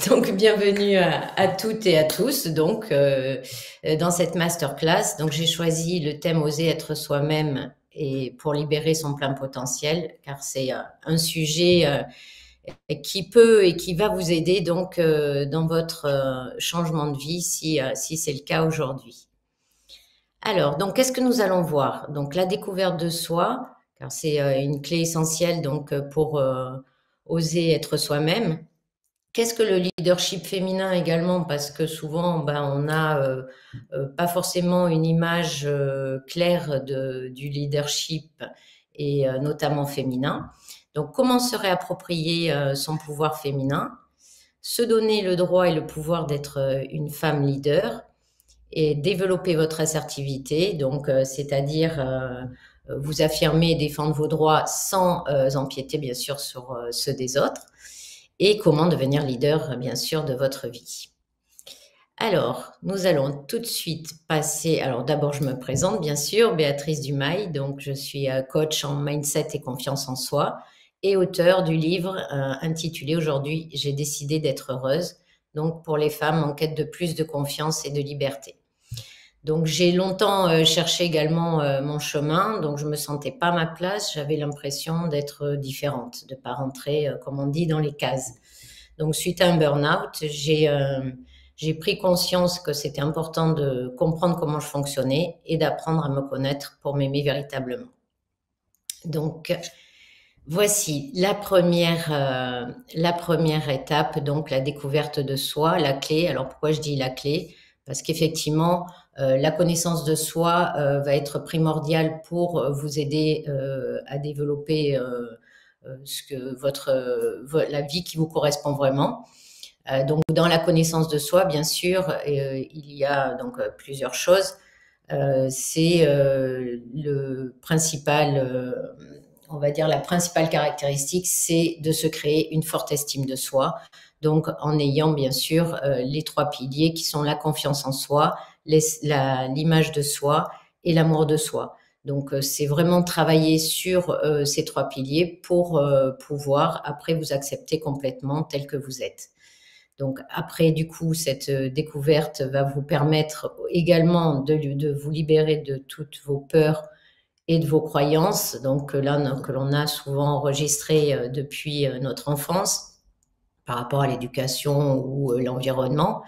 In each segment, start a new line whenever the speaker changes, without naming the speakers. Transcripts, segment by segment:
Donc, bienvenue à toutes et à tous. Donc, dans cette masterclass, donc j'ai choisi le thème Oser être soi-même et pour libérer son plein potentiel, car c'est un sujet qui peut et qui va vous aider donc dans votre changement de vie si c'est le cas aujourd'hui. Alors, donc, qu'est-ce que nous allons voir? Donc, la découverte de soi, car c'est une clé essentielle donc pour oser être soi-même. Qu'est-ce que le leadership féminin également? Parce que souvent, on n'a pas forcément une image claire du leadership et notamment féminin. Donc, comment se réapproprier son pouvoir féminin? Se donner le droit et le pouvoir d'être une femme leader et développer votre assertivité, donc c'est-à-dire vous affirmer et défendre vos droits sans empiéter bien sûr sur ceux des autres. Et comment devenir leader, bien sûr, de votre vie. Alors, nous allons tout de suite passer. Alors, d'abord, je me présente, bien sûr, Béatrice Dumail. Donc, je suis coach en mindset et confiance en soi et auteure du livre intitulé Aujourd'hui, j'ai décidé d'être heureuse. Donc, pour les femmes en quête de plus de confiance et de liberté. Donc, j'ai longtemps cherché également mon chemin. Donc, je me sentais pas à ma place. J'avais l'impression d'être différente, de pas rentrer, comme on dit, dans les cases. Donc, suite à un burn-out, j'ai pris conscience que c'était important de comprendre comment je fonctionnais et d'apprendre à me connaître pour m'aimer véritablement. Donc, voici la première étape, donc la découverte de soi, la clé. Alors, pourquoi je dis la clé? Parce qu'effectivement, la connaissance de soi va être primordiale pour vous aider à développer la vie qui vous correspond vraiment. Donc, dans la connaissance de soi, bien sûr, il y a donc plusieurs choses. C'est le principal, on va dire la principale caractéristique, c'est de se créer une forte estime de soi. Donc, en ayant bien sûr les trois piliers qui sont la confiance en soi, l'image de soi et l'amour de soi. Donc, c'est vraiment travailler sur ces trois piliers pour pouvoir après vous accepter complètement tel que vous êtes. Donc après, du coup, cette découverte va vous permettre également de vous libérer de toutes vos peurs et de vos croyances, donc là, que l'on a souvent enregistrées depuis notre enfance par rapport à l'éducation ou l'environnement.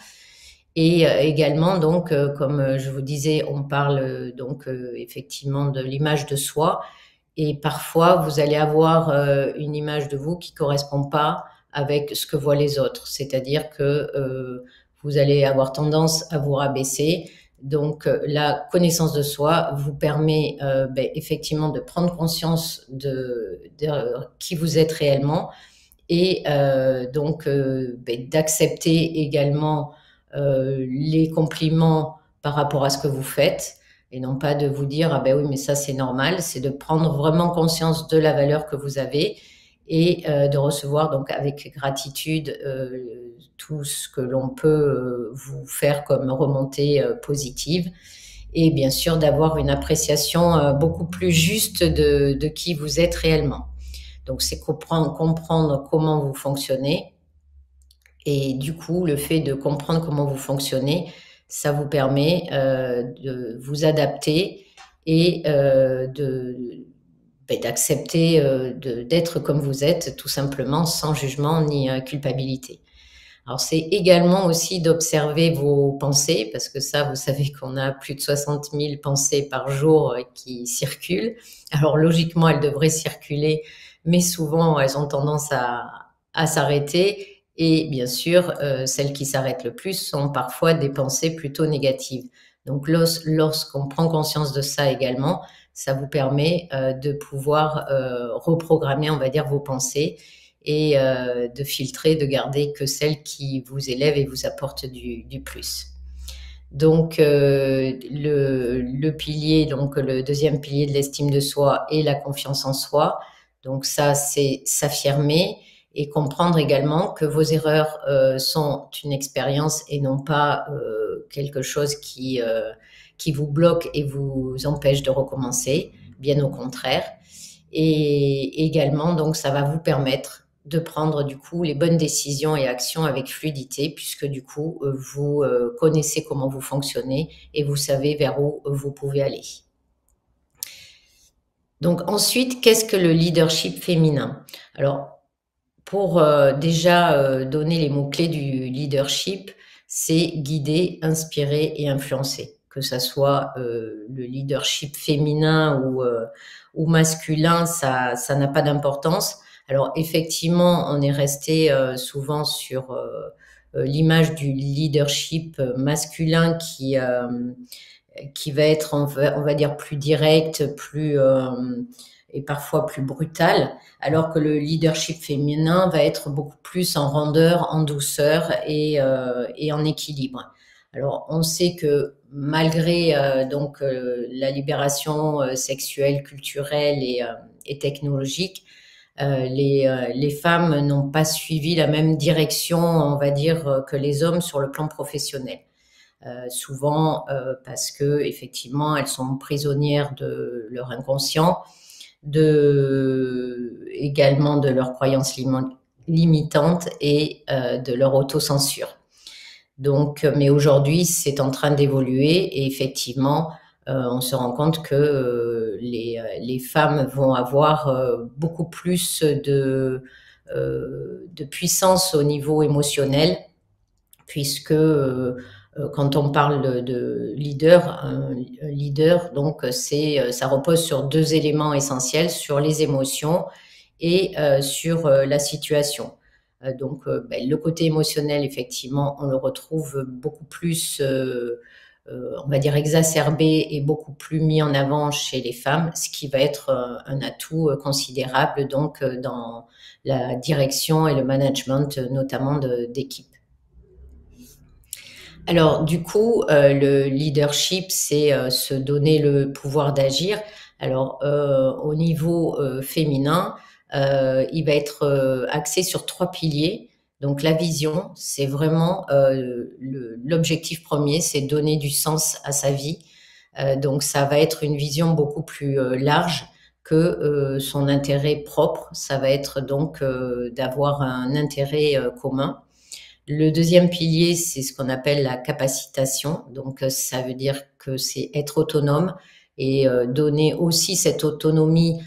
Et également, donc, comme je vous disais, on parle donc effectivement de l'image de soi. Et parfois, vous allez avoir une image de vous qui ne correspond pas avec ce que voient les autres. C'est-à-dire que vous allez avoir tendance à vous rabaisser. Donc, la connaissance de soi vous permet effectivement de prendre conscience de qui vous êtes réellement et donc d'accepter également les compliments par rapport à ce que vous faites et non pas de vous dire ah ben oui mais ça c'est normal, c'est de prendre vraiment conscience de la valeur que vous avez et de recevoir donc avec gratitude tout ce que l'on peut vous faire comme remontée positive et bien sûr d'avoir une appréciation beaucoup plus juste de qui vous êtes réellement. Donc c'est comprendre comment vous fonctionnez et du coup le fait de comprendre comment vous fonctionnez, ça vous permet de vous adapter et d'accepter d'être comme vous êtes, tout simplement, sans jugement ni culpabilité. Alors, c'est également aussi d'observer vos pensées, parce que ça, vous savez qu'on a plus de 60 000 pensées par jour qui circulent. Alors, logiquement, elles devraient circuler, mais souvent, elles ont tendance à s'arrêter. Et bien sûr, celles qui s'arrêtent le plus sont parfois des pensées plutôt négatives. Donc, lorsqu'on prend conscience de ça également, ça vous permet de pouvoir reprogrammer, on va dire, vos pensées et de filtrer, de garder que celles qui vous élèvent et vous apportent du plus. Donc, le pilier, donc le deuxième pilier de l'estime de soi est la confiance en soi. Donc ça, c'est s'affirmer et comprendre également que vos erreurs sont une expérience et non pas quelque chose qui vous bloque et vous empêche de recommencer, bien au contraire. Et également, donc, ça va vous permettre de prendre du coup les bonnes décisions et actions avec fluidité, puisque du coup, vous connaissez comment vous fonctionnez et vous savez vers où vous pouvez aller. Donc ensuite, qu'est-ce que le leadership féminin? Alors, pour déjà donner les mots-clés du leadership, c'est guider, inspirer et influencer. Que ça soit le leadership féminin ou masculin, ça n'a pas d'importance. Alors effectivement, on est resté souvent sur l'image du leadership masculin qui va être, on va dire, plus direct, et parfois plus brutal, alors que le leadership féminin va être beaucoup plus en rondeur, en douceur et en équilibre. Alors, on sait que malgré la libération sexuelle, culturelle et technologique, les femmes n'ont pas suivi la même direction, on va dire, que les hommes sur le plan professionnel. Souvent parce que effectivement elles sont prisonnières de leur inconscient, également de leurs croyances limitantes et de leur autocensure. Donc, mais aujourd'hui, c'est en train d'évoluer et effectivement, on se rend compte que les femmes vont avoir beaucoup plus de puissance au niveau émotionnel, puisque quand on parle de leader, un leader, donc ça repose sur deux éléments essentiels, sur les émotions et sur la situation. Le côté émotionnel, effectivement, on le retrouve beaucoup plus, on va dire, exacerbé et beaucoup plus mis en avant chez les femmes, ce qui va être un atout considérable donc dans la direction et le management, notamment d'équipe. Alors, du coup, le leadership, c'est se donner le pouvoir d'agir. Alors, au niveau féminin, il va être axé sur trois piliers. Donc, la vision, c'est vraiment l'objectif premier, c'est donner du sens à sa vie. Donc, ça va être une vision beaucoup plus large que son intérêt propre. Ça va être donc d'avoir un intérêt commun. Le deuxième pilier, c'est ce qu'on appelle la capacitation. Donc, ça veut dire que c'est être autonome et donner aussi cette autonomie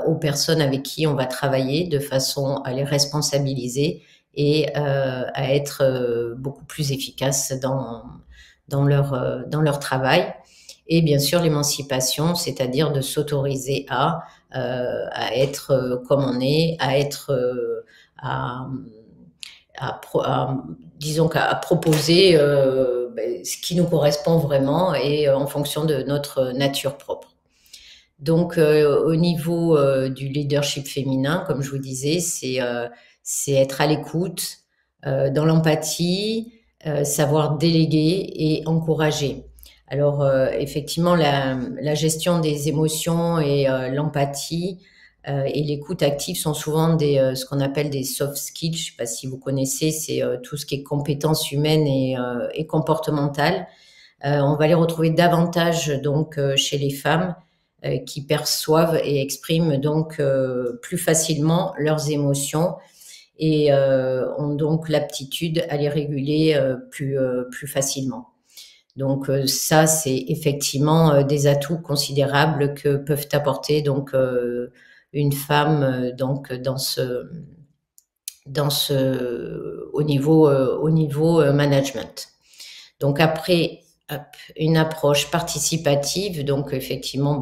aux personnes avec qui on va travailler de façon à les responsabiliser et à être beaucoup plus efficaces dans leur travail. Et bien sûr, l'émancipation, c'est-à-dire de s'autoriser à être comme on est, à disons qu'à proposer ce qui nous correspond vraiment et en fonction de notre nature propre. Donc, au niveau du leadership féminin, comme je vous disais, c'est être à l'écoute, dans l'empathie, savoir déléguer et encourager. Alors, effectivement, la gestion des émotions et l'empathie et l'écoute active sont souvent ce qu'on appelle des soft skills. Je ne sais pas si vous connaissez, c'est tout ce qui est compétences humaines et comportementales. On va les retrouver davantage donc chez les femmes qui perçoivent et expriment donc plus facilement leurs émotions et ont donc l'aptitude à les réguler plus facilement. Donc ça, c'est effectivement des atouts considérables que peuvent apporter donc une femme donc au niveau management. Donc après, hop, une approche participative, donc effectivement,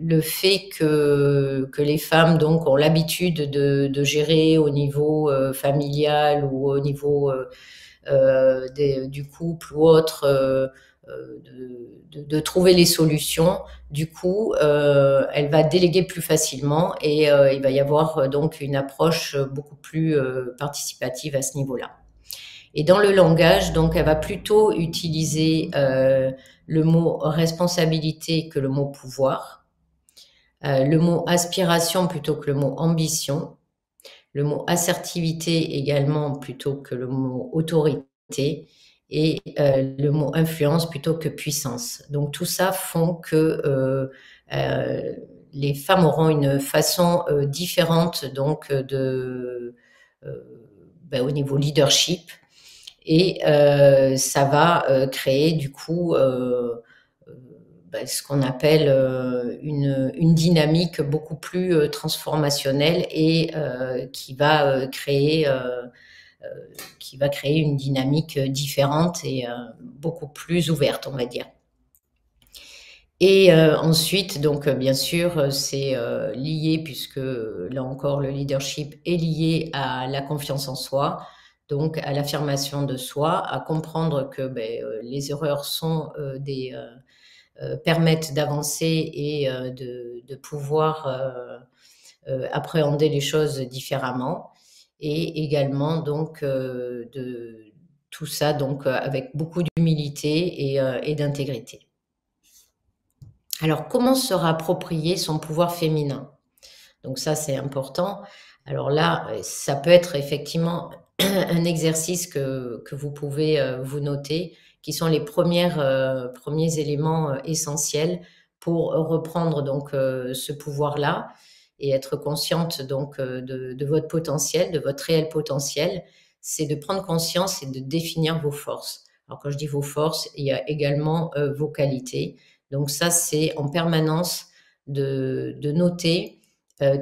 le fait que les femmes donc ont l'habitude de gérer au niveau familial ou au niveau du couple ou autre, de trouver les solutions. Du coup, elle va déléguer plus facilement et il va y avoir donc une approche beaucoup plus participative à ce niveau-là. Et dans le langage, donc, elle va plutôt utiliser le mot responsabilité que le mot pouvoir, le mot aspiration plutôt que le mot ambition, le mot assertivité également plutôt que le mot autorité et le mot influence plutôt que puissance. Donc tout ça font que les femmes auront une façon différente donc au niveau leadership, et ça va créer du coup ce qu'on appelle une dynamique beaucoup plus transformationnelle, et qui va créer une dynamique différente et beaucoup plus ouverte, on va dire. Et ensuite, donc bien sûr, c'est lié, puisque là encore, le leadership est lié à la confiance en soi, donc à l'affirmation de soi, à comprendre que les erreurs sont permettent d'avancer et de pouvoir appréhender les choses différemment, et également donc de tout ça donc avec beaucoup d'humilité et d'intégrité. Alors, comment se réapproprier son pouvoir féminin? Donc ça, c'est important. Alors là, ça peut être effectivement un exercice que vous pouvez vous noter, qui sont les premiers éléments essentiels pour reprendre donc ce pouvoir-là, et être consciente donc de votre potentiel, de votre réel potentiel. C'est de prendre conscience et de définir vos forces. Alors quand je dis vos forces, il y a également vos qualités. Donc ça, c'est en permanence de noter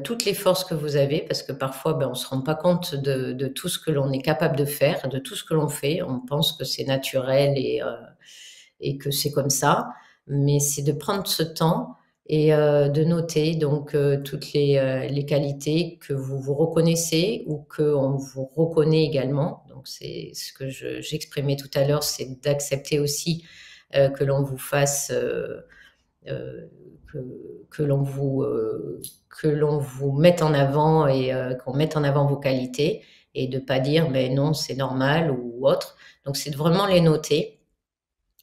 toutes les forces que vous avez, parce que parfois, on ne se rend pas compte de tout ce que l'on est capable de faire, de tout ce que l'on fait. On pense que c'est naturel et que c'est comme ça, mais c'est de prendre ce temps et de noter donc toutes les qualités que vous vous reconnaissez ou qu'on vous reconnaît également. Donc c'est ce que j'exprimais tout à l'heure, c'est d'accepter aussi que l'on vous fasse que l'on vous mette en avant, et qu'on mette en avant vos qualités, et de pas dire non, c'est normal ou autre. Donc c'est de vraiment les noter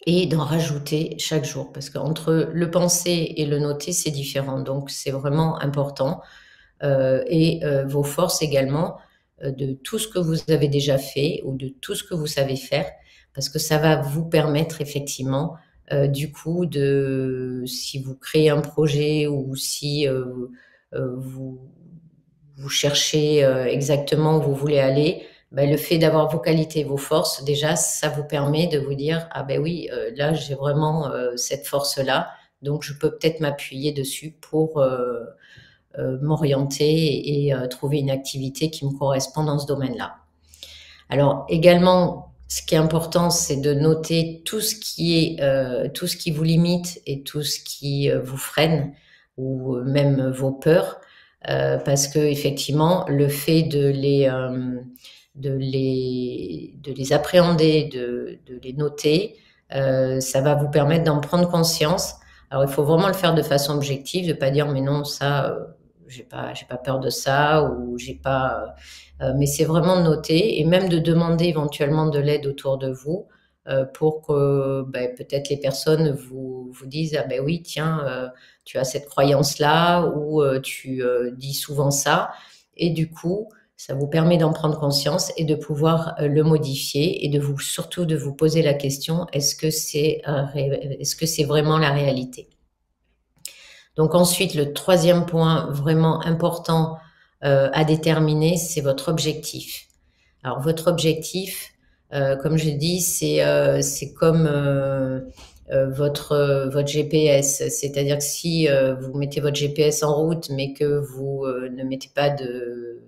et d'en rajouter chaque jour, parce qu'entre le penser et le noter, c'est différent. Donc c'est vraiment important. Et vos forces également, de tout ce que vous avez déjà fait ou de tout ce que vous savez faire, parce que ça va vous permettre effectivement du coup si vous créez un projet, ou si vous cherchez exactement où vous voulez aller, le fait d'avoir vos qualités, vos forces, déjà, ça vous permet de vous dire, ah oui, là, j'ai vraiment cette force-là, donc je peux peut-être m'appuyer dessus pour m'orienter et trouver une activité qui me correspond dans ce domaine-là. Alors également, ce qui est important, c'est de noter tout ce qui vous limite et tout ce qui vous freine, ou même vos peurs, parce que effectivement, le fait de les appréhender, de les noter, ça va vous permettre d'en prendre conscience. Alors il faut vraiment le faire de façon objective, de pas dire mais non, ça j'ai pas peur de ça, ou j'ai pas mais c'est vraiment de noter, et même de demander éventuellement de l'aide autour de vous, pour que peut-être les personnes vous disent, ah oui, tiens, tu as cette croyance-là, ou tu dis souvent ça, et du coup ça vous permet d'en prendre conscience et de pouvoir le modifier, et surtout de vous poser la question, est-ce que c'est vraiment la réalité? Donc ensuite, le troisième point vraiment important à déterminer, c'est votre objectif. Alors votre objectif, comme je dis, c'est comme votre GPS. C'est-à-dire que si vous mettez votre GPS en route, mais que vous ne mettez pas de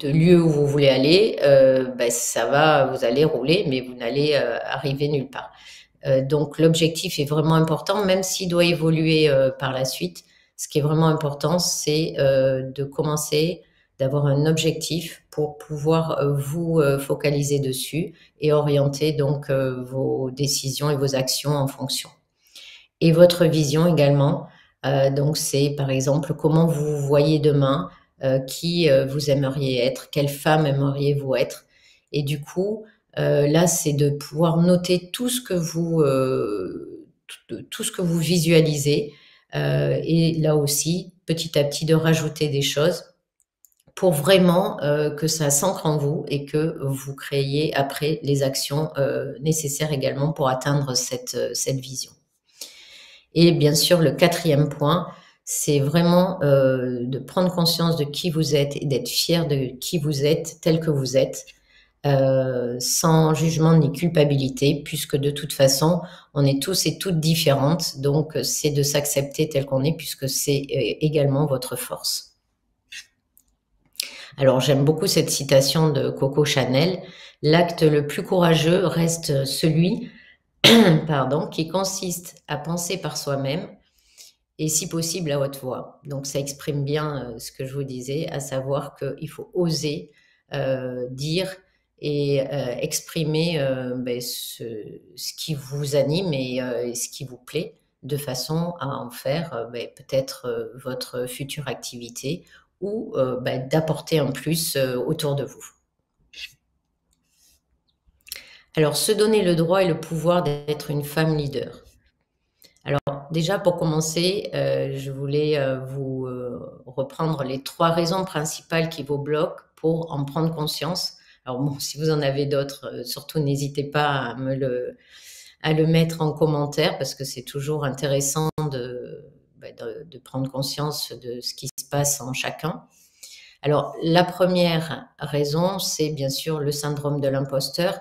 lieu où vous voulez aller, vous allez rouler, mais vous n'allez arriver nulle part. Donc l'objectif est vraiment important, même s'il doit évoluer par la suite. Ce qui est vraiment important, c'est de commencer, d'avoir un objectif pour pouvoir vous focaliser dessus et orienter donc vos décisions et vos actions en fonction. Et votre vision également, donc c'est par exemple comment vous vous voyez demain, qui vous aimeriez être, quelle femme aimeriez-vous être. Et du coup, là, c'est de pouvoir noter tout ce que vous visualisez, et là aussi, petit à petit, de rajouter des choses pour vraiment que ça s'ancre en vous, et que vous créiez après les actions nécessaires également pour atteindre cette vision. Et bien sûr, le quatrième point, c'est vraiment de prendre conscience de qui vous êtes et d'être fier de qui vous êtes, tel que vous êtes, sans jugement ni culpabilité, puisque de toute façon, on est tous et toutes différentes. Donc, c'est de s'accepter tel qu'on est, puisque c'est également votre force. Alors, j'aime beaucoup cette citation de Coco Chanel. L'acte le plus courageux reste celui, pardon, qui consiste à penser par soi-même et si possible à haute voix. Donc ça exprime bien ce que je vous disais, à savoir qu'il faut oser dire et exprimer ce qui vous anime et ce qui vous plaît, de façon à en faire peut-être votre future activité ou d'apporter un plus autour de vous. Alors, se donner le droit et le pouvoir d'être une femme leader. Alors, déjà, pour commencer, je voulais vous reprendre les 3 raisons principales qui vous bloquent pour en prendre conscience. Alors bon, si vous en avez d'autres, surtout n'hésitez pas à le mettre en commentaire parce que c'est toujours intéressant de prendre conscience de ce qui se passe en chacun. Alors, la première raison, c'est bien sûr le syndrome de l'imposteur.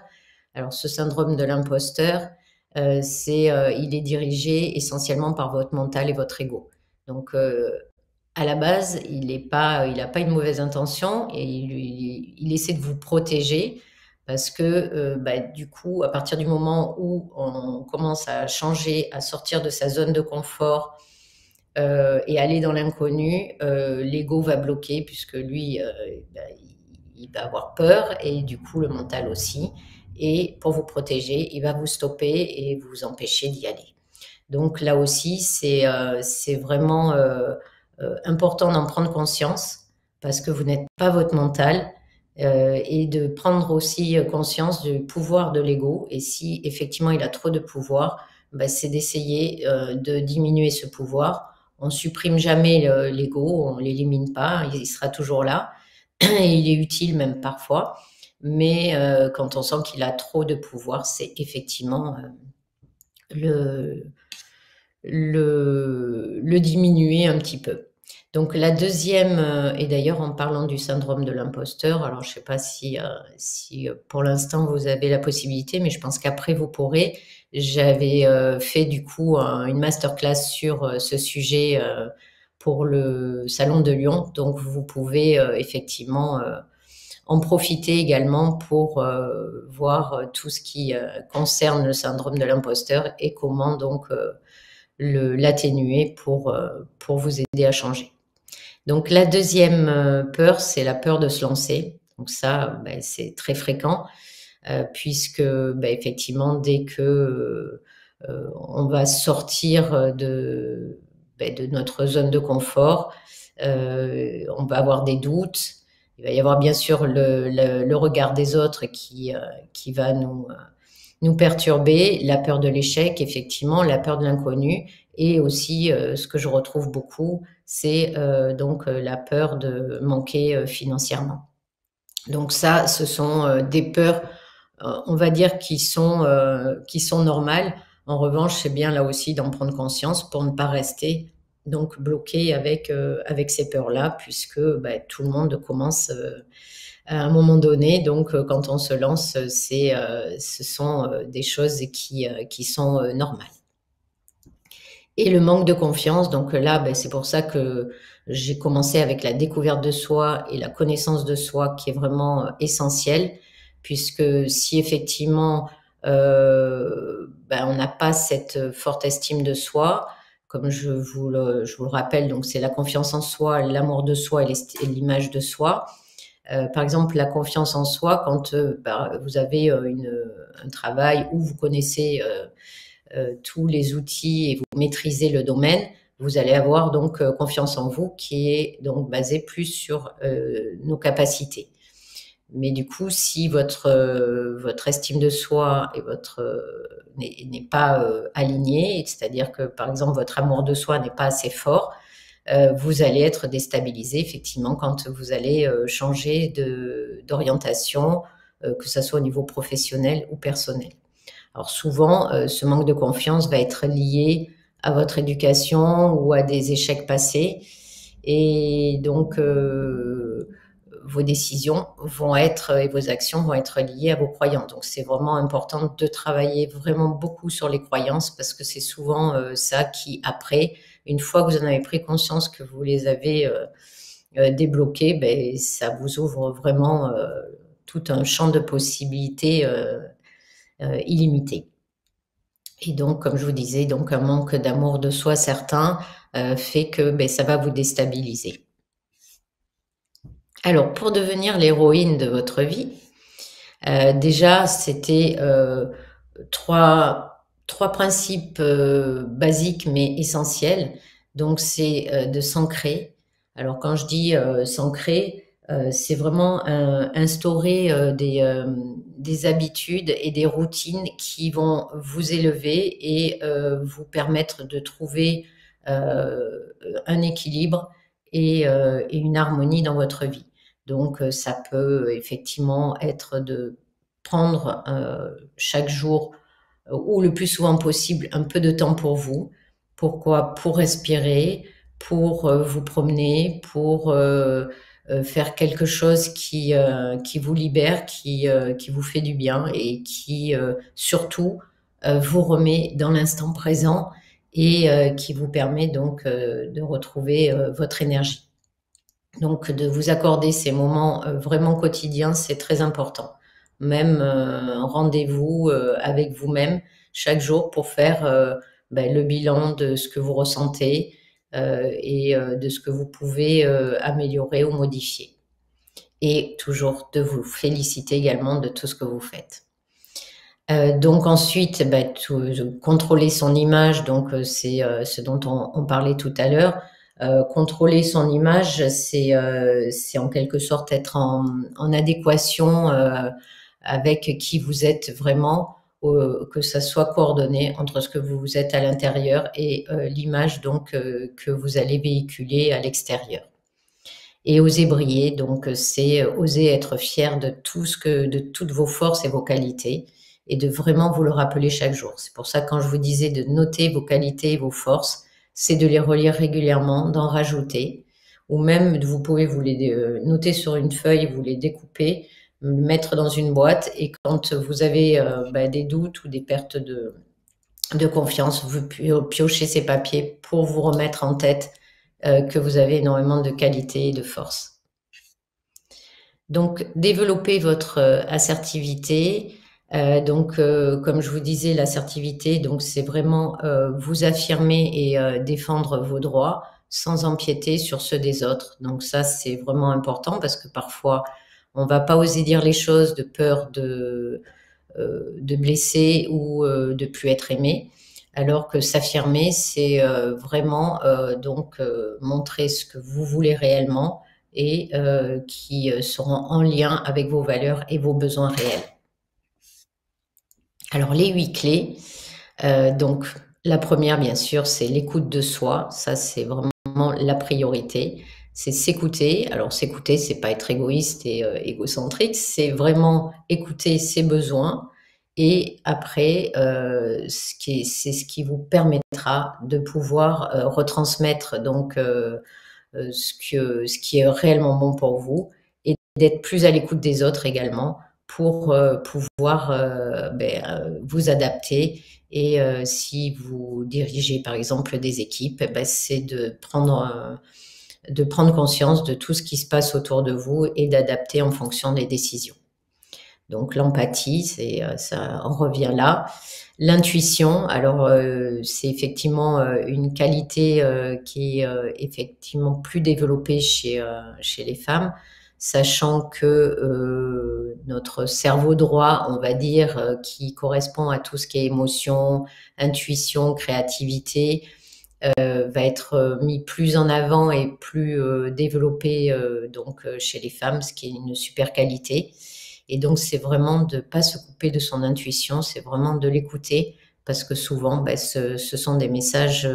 Alors, ce syndrome de l'imposteur, il est dirigé essentiellement par votre mental et votre ego. Donc, à la base, il n'a pas une mauvaise intention et il essaie de vous protéger parce que du coup, à partir du moment où on commence à changer, à sortir de sa zone de confort et aller dans l'inconnu, l'ego va bloquer puisque lui, il va avoir peur et du coup le mental aussi. Et pour vous protéger, il va vous stopper et vous empêcher d'y aller. Donc là aussi, c'est vraiment important d'en prendre conscience parce que vous n'êtes pas votre mental et de prendre aussi conscience du pouvoir de l'ego. Et si effectivement il a trop de pouvoir, c'est d'essayer de diminuer ce pouvoir. On supprime jamais l'ego, on l'élimine pas, il sera toujours là et il est utile même parfois. Mais quand on sent qu'il a trop de pouvoir, c'est effectivement le diminuer un petit peu. Donc la deuxième, et d'ailleurs en parlant du syndrome de l'imposteur, alors je ne sais pas si pour l'instant vous avez la possibilité, mais je pense qu'après vous pourrez. J'avais fait du coup une masterclass sur ce sujet pour le Salon de Lyon, donc vous pouvez effectivement en profiter également pour voir tout ce qui concerne le syndrome de l'imposteur et comment donc l'atténuer pour vous aider à changer. Donc la deuxième peur, c'est la peur de se lancer. Donc ça, c'est très fréquent puisque effectivement, dès que on va sortir de notre zone de confort, on va avoir des doutes. Il va y avoir bien sûr le regard des autres qui va nous perturber, la peur de l'échec, effectivement, la peur de l'inconnu, et aussi ce que je retrouve beaucoup, c'est donc la peur de manquer financièrement. Donc ça, ce sont des peurs, on va dire, qui sont normales. En revanche, c'est bien là aussi d'en prendre conscience pour ne pas rester donc bloqué avec ces peurs-là, puisque tout le monde commence à un moment donné. Donc, quand on se lance, ce sont des choses qui sont normales. Et le manque de confiance, donc là, c'est pour ça que j'ai commencé avec la découverte de soi et la connaissance de soi qui est vraiment essentielle, puisque si effectivement on n'a pas cette forte estime de soi, comme je vous le rappelle, donc c'est la confiance en soi, l'amour de soi et l'image de soi. Par exemple, la confiance en soi, quand vous avez un travail où vous connaissez tous les outils et vous maîtrisez le domaine, vous allez avoir donc confiance en vous qui est donc basée plus sur nos capacités. Mais du coup, si votre estime de soi et n'est pas alignée, c'est-à-dire que par exemple votre amour de soi n'est pas assez fort, vous allez être déstabilisé effectivement quand vous allez changer d'orientation, que ce soit au niveau professionnel ou personnel. Alors souvent, ce manque de confiance va être lié à votre éducation ou à des échecs passés. Et donc, vos décisions vont être et vos actions vont être liées à vos croyances. Donc, c'est vraiment important de travailler vraiment beaucoup sur les croyances parce que c'est souvent ça qui, après, une fois que vous en avez pris conscience que vous les avez débloquées, ben, ça vous ouvre vraiment tout un champ de possibilités illimité. Et donc, comme je vous disais, donc un manque d'amour de soi certain fait que ben, ça va vous déstabiliser. Alors, pour devenir l'héroïne de votre vie, déjà, c'était trois principes basiques mais essentiels. Donc, c'est de s'ancrer. Alors, quand je dis s'ancrer, c'est vraiment instaurer des habitudes et des routines qui vont vous élever et vous permettre de trouver un équilibre et une harmonie dans votre vie. Donc, ça peut effectivement être de prendre chaque jour ou le plus souvent possible un peu de temps pour vous. Pourquoi? Pour respirer, pour vous promener, pour faire quelque chose qui vous libère, qui vous fait du bien et qui surtout vous remet dans l'instant présent et qui vous permet donc de retrouver votre énergie. Donc, de vous accorder ces moments vraiment quotidiens, c'est très important. Même un rendez-vous avec vous-même chaque jour pour faire ben, le bilan de ce que vous ressentez et de ce que vous pouvez améliorer ou modifier. Et toujours de vous féliciter également de tout ce que vous faites. Donc ensuite, ben, contrôler son image, donc c'est ce dont on parlait tout à l'heure. Contrôler son image, c'est en quelque sorte être en adéquation avec qui vous êtes vraiment, que ça soit coordonné entre ce que vous êtes à l'intérieur et l'image donc que vous allez véhiculer à l'extérieur. Et oser briller, donc c'est oser être fier de de toutes vos forces et vos qualités et de vraiment vous le rappeler chaque jour. C'est pour ça que quand je vous disais de noter vos qualités et vos forces, c'est de les relire régulièrement, d'en rajouter, ou même vous pouvez vous les noter sur une feuille, vous les découper, le mettre dans une boîte et quand vous avez des doutes ou des pertes de confiance, vous piochez ces papiers pour vous remettre en tête que vous avez énormément de qualité et de force. Donc, développer votre assertivité. Comme je vous disais, l'assertivité, donc c'est vraiment vous affirmer et défendre vos droits sans empiéter sur ceux des autres. Donc ça, c'est vraiment important parce que parfois, on va pas oser dire les choses de peur de blesser ou de plus être aimé. Alors que s'affirmer, c'est vraiment montrer ce que vous voulez réellement et qui seront en lien avec vos valeurs et vos besoins réels. Alors les 8 clés, donc la première bien sûr c'est l'écoute de soi, ça c'est vraiment la priorité, c'est s'écouter. Alors s'écouter c'est pas être égoïste et égocentrique, c'est vraiment écouter ses besoins et après c'est ce qui vous permettra de pouvoir retransmettre donc ce qui est réellement bon pour vous et d'être plus à l'écoute des autres également pour pouvoir vous adapter. Et si vous dirigez par exemple des équipes, c'est de prendre conscience de tout ce qui se passe autour de vous et d'adapter en fonction des décisions. Donc l'empathie, ça en revient là. L'intuition, alors c'est effectivement une qualité qui est effectivement plus développée chez les femmes, sachant que notre cerveau droit, on va dire, qui correspond à tout ce qui est émotion, intuition, créativité, va être mis plus en avant et plus développé chez les femmes, ce qui est une super qualité. Et donc, c'est vraiment de ne pas se couper de son intuition, c'est vraiment de l'écouter, parce que souvent, ce sont des messages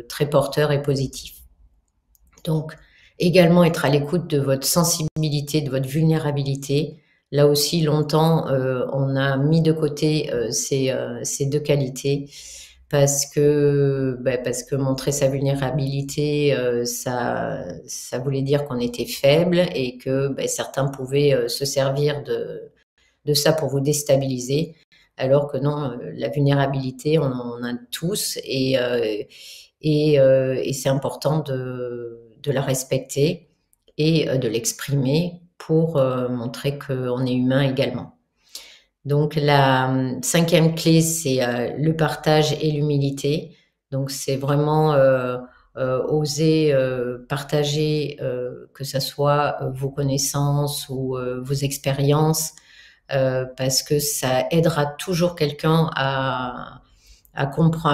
très porteurs et positifs. Donc, également être à l'écoute de votre sensibilité, de votre vulnérabilité. Là aussi, longtemps, on a mis de côté ces deux qualités parce que montrer sa vulnérabilité, ça voulait dire qu'on était faible et que certains pouvaient se servir de ça pour vous déstabiliser, alors que non, la vulnérabilité, on en a tous et c'est important de la respecter et de l'exprimer pour montrer qu'on est humain également. Donc la cinquième clé, c'est le partage et l'humilité. Donc c'est vraiment oser partager, que ça soit vos connaissances ou vos expériences, parce que ça aidera toujours quelqu'un à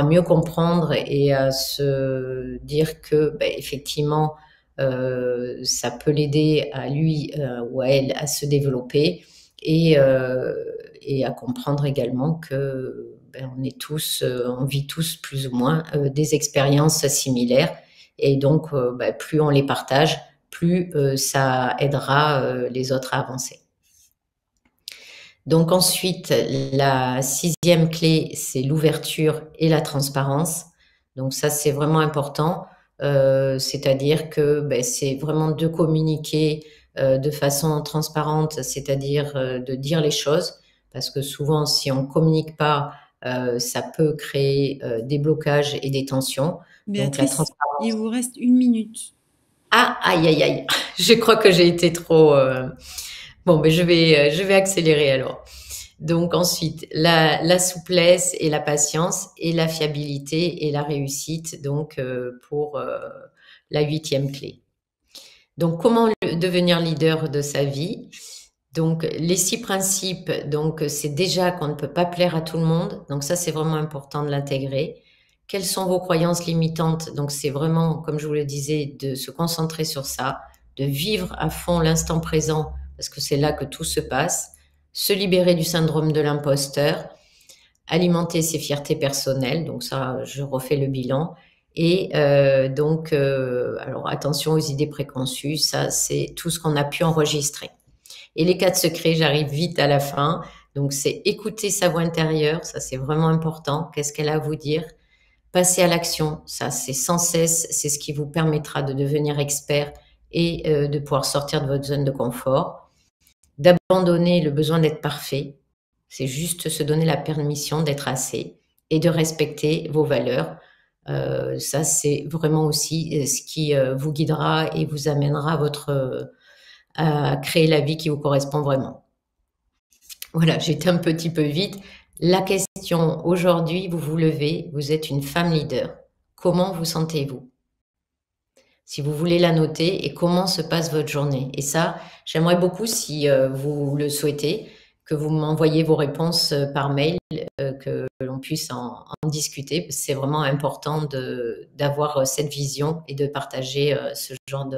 mieux comprendre et à se dire que effectivement, ça peut l'aider à lui ou à elle à se développer et, euh, et à comprendre également que on vit tous plus ou moins des expériences similaires et donc plus on les partage, plus ça aidera les autres à avancer. Donc ensuite, la sixième clé, c'est l'ouverture et la transparence. Donc ça, c'est vraiment important. C'est-à-dire que c'est vraiment de communiquer de façon transparente, c'est-à-dire de dire les choses, parce que souvent, si on ne communique pas, ça peut créer des blocages et des tensions. Donc la
Béatrice, il
transparence.
vous reste 1 minute.
Ah, aïe, aïe, aïe. Je crois que j'ai été trop. Bon, je vais accélérer alors. Donc ensuite, la souplesse et la patience et la fiabilité et la réussite, donc pour la huitième clé. Donc comment devenir leader de sa vie? Donc les 6 principes, donc c'est déjà qu'on ne peut pas plaire à tout le monde, donc ça c'est vraiment important de l'intégrer. Quelles sont vos croyances limitantes? Donc c'est vraiment, comme je vous le disais, de se concentrer sur ça, de vivre à fond l'instant présent, parce que c'est là que tout se passe, se libérer du syndrome de l'imposteur, alimenter ses fiertés personnelles, donc ça, je refais le bilan. Et alors attention aux idées préconçues, ça c'est tout ce qu'on a pu enregistrer. Et les 4 secrets, j'arrive vite à la fin. Donc c'est écouter sa voix intérieure, ça c'est vraiment important. Qu'est-ce qu'elle a à vous dire? Passer à l'action, ça c'est sans cesse, c'est ce qui vous permettra de devenir expert et de pouvoir sortir de votre zone de confort. D'abandonner le besoin d'être parfait, c'est juste se donner la permission d'être assez et de respecter vos valeurs. Ça, c'est vraiment aussi ce qui vous guidera et vous amènera à créer la vie qui vous correspond vraiment. Voilà, j'étais un petit peu vite. La question aujourd'hui, vous vous levez, vous êtes une femme leader. Comment vous sentez-vous? Si vous voulez la noter et comment se passe votre journée. Et ça, j'aimerais beaucoup, si vous le souhaitez, que vous m'envoyiez vos réponses par mail, que l'on puisse en discuter. C'est vraiment important d'avoir cette vision et de partager ce genre